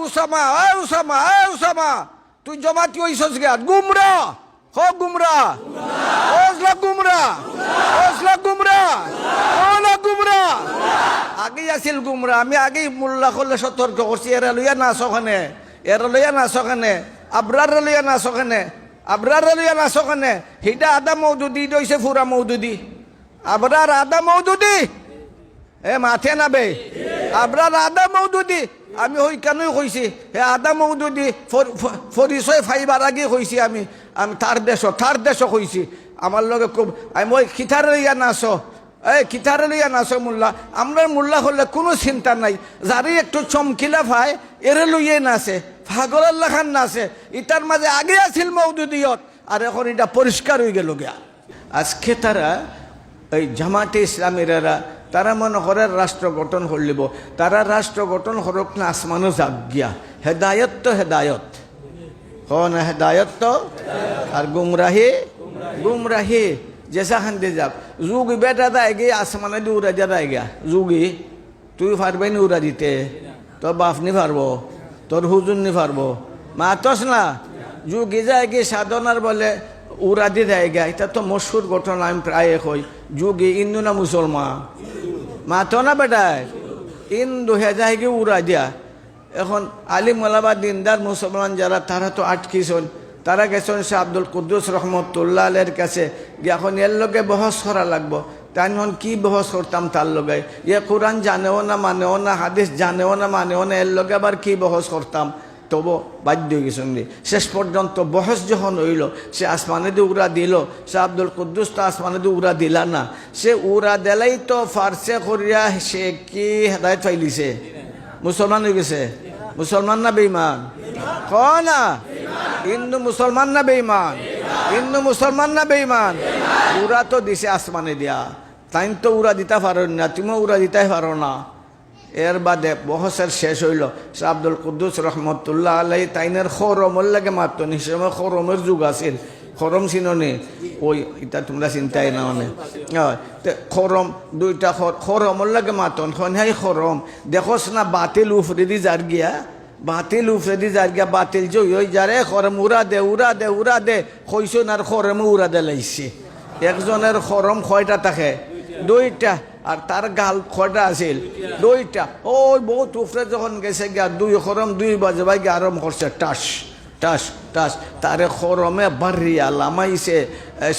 Osama তুই জমাতি হইছস গিয়া গুমরা হো গুমরা ওজলা গুমরা ওলা গুমরা আগেই আছিল গুমরা আমি আগেই মোল্লা করলে সতর্ক করছি এরা লইয়া নাচ ওখানে আবরার লইয়া নাচ ওখানে হিডা আদা মৌদুদি দইছে ফুরা মৌদুদি আবরার আদা মৌদুদি মাথে নাবে আবরার আদা মৌদুদি আমি হই কেনই কইছি হে আদা মৌদুদি পরিচয় ফাইবার আগে কইছি আমি তার দেশ কইছি আমার লগে খুব আমি ওই খিথারে লইয়া নাচো মোল্লা আমরা মোল্লা হলে কোনো চিন্তা নাই যারে একটু চমকিলা ভাই এরে লইয়ে নাচে পাগলের লেখান নাচে ইটার মাঝে আগে আছিল মৌদুদিয়ত আর এখন এটা পরিষ্কার হয়ে গেল গিয়া আজকে তারা এই জামাতে ইসলামীরা তারা মনে করে রাষ্ট্র গঠন করলিব তারা রাষ্ট্র গঠন করক না আসমানও যাক গিয়া হেদায়ত তো হেদায়ত না হেদায়ত তো আর গুমরাহি জেসা খান দিয়ে যাক যুগ বেটা দেয় গে আসমানে দিয়ে উড়া যা দেয় গিয়া যুগি তুই পারবে নি উড়া দিতে তোর বাপ নি পারবো তোর হুজুর নি পারবো মাতস না যুগি যায় গিয়ে সাধনার বলে উড়া দিয়ে দেয় গিয়া এটা তো মশহুর ঘটনা আমি প্রায় কই যুগি ইন্দু না মুসলমান মাতো না বেটায় ইন্দু হে যায় গিয়ে উড়া দিয়া এখন আলিম ওলামা দিনদার মুসলমান যারা তারা তো আটকিছেন তারা গেছেন সে আব্দুল কুদ্দুস রহমতুল্লাহ আলের কাছে এখন এর লগে বহস করা লাগবো তাই এখন কি বহস করতাম তার লগে কোরআন জানেও না মানেও না হাদিস জানেও না মানেও না এর লগে আবার কি বহস করতাম তবু বাধ্য হয়ে গেছেন শেষ পর্যন্ত বহস যখন হইল সে আসমানে দিয়ে উড়া দিল সে আব্দুল কুদ্দুস তো আসমানে দিয়ে উড়া দিলা না সে উড়া দিলেই তো ফার্সে করিয়া সে কি হেদায়ত ফাইলিছে মুসলমান হয়ে গেছে মুসলমান না বেঈমান না হিন্দু মুসলমান না বেঈমান উড়া তো দিছে আসমানে দিয়া তাই তো উড়া দিতে পারো না তুমিও উড়া দিতে পারো না এর বাদে বহসের শেষ হইল সে আব্দুল কুদ্দুস রহমতুল্লাহ আলাই তাইনের খরমর লাগে মাত্র নিশ্চয় খরমের যুগ আছিল খরম চিননি ওই এটা তোমরা চিন্তাই না মানে খরম দুইটা খরমর লাগে মাতন হাই খরম দেখোস না বাতিল উফরে দি যার গিয়া বাতিল যে ওই যারে খরম উড়া দে কইসন আর খরম উড়া দে লাইছে একজনের খরম কয়টা থাকে দুইটা আর তার গাল কয়টা আছিল দুইটা ওই বহুত উফরে যখন গেছে গিয়া দুই খরম 2 বাজে ভাই আরম্ভ করছে টাস তারে খরমে বাড়িয়া লামাইছে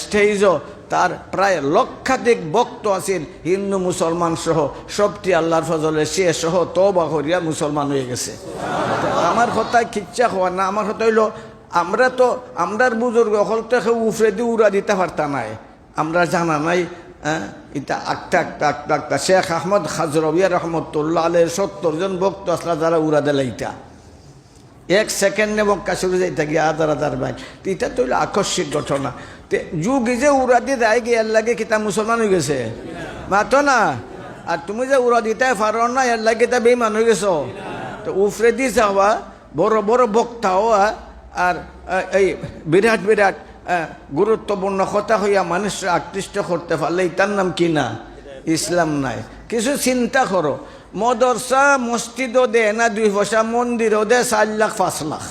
স্টেজও তার প্রায় লক্ষাধিক ভক্ত আছিল হিন্দু মুসলমান সহ সবটি আল্লাহর ফজলে সে সহ তওবা করিয়া মুসলমান হয়ে গেছে আমার কথায় কিচ্ছা হওয়া না আমার কথা হইল আমরার বুজুর্গ হল থেকে উফরে দিয়ে উড়া দিতে পারতাম নাই আমরা জানা নাই এটা আটটা শেখ আহমদ খাজরবিয়া রহমতুল্লাহ আলের 70 জন ভক্ত আসলা যারা উড়া দিলে এটা 1 সেকেন্ডে মক্কা শুরু যাইতে গিয়ে হাজার ভাই এটা তো হইলো আকস্মিক ঘটনা যুগ যে উড়া দিয়ে দেয় গিয়ে এর লাগে কিতা মুসলমান হয়ে গেছে মাতো না আর তুমি যে উড়া দিতে পারো না এর লাগে তা বেঈমান হয়ে গেছো তো উফরে দিয়ে যাওয়া বড় বক্তা হওয়া আর এই বিরাট গুরুত্বপূর্ণ কথা হইয়া মানুষরা আকৃষ্ট করতে পারলে তার নাম কি না ইসলাম নাই কিছু চিন্তা করো মদরসা মসজিদও দে না 2 পয়সা মন্দিরও দে 4 লাখ 5 লাখ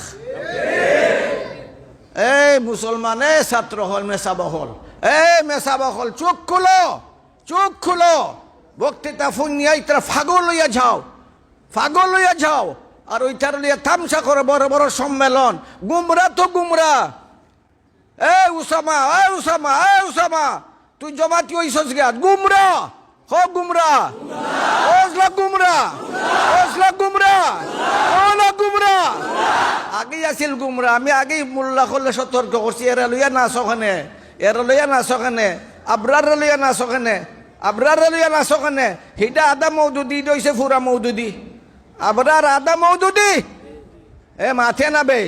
এই মুসলমান ছাত্র হল মেসাবা হল চোখ খুলো বক্তৃতা ফুনিয়া ইতরা ফাগল লইয়া যাও আর ওইটার লইয়া তামসা করে বড় সম্মেলন গুমরা উসামা তুই জমাতি হইছস গিয়া গুমরা ওজলা গুমরা ওলা গুমরা আগেই আছিল গুমরা আমি আগেই মোল্লা করলে সতর্ক করছি এরা লইয়া নাচ ওখানে আবরার লইয়া নাচ ওখানে হিডা আদা মৌদুদি দইছে ফুরা মৌদুদি আবরার আদা মৌদুদি মাথে নাবে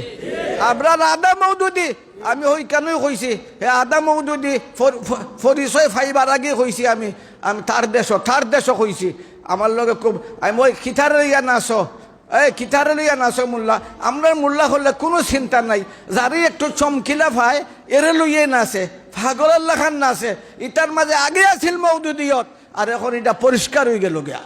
আবরার আদা মৌদুদি আমি হই কেনই কইছি হে আদা মৌদুদি পরিচয় ফাইবার আগে কইছি আমি তার দেশ কইছি আমার লগে খুব আমি ওই খিথারে লইয়া নাচো মোল্লা আমরা মোল্লা হলে কোনো চিন্তা নাই যারে একটু চমকিলা ভাই এরে লইয়ে নাচে পাগলের লেখান নাচে ইটার মাঝে আগে আছিল মৌদুদিয়ত আর এখন এটা পরিষ্কার হয়ে গেল গিয়া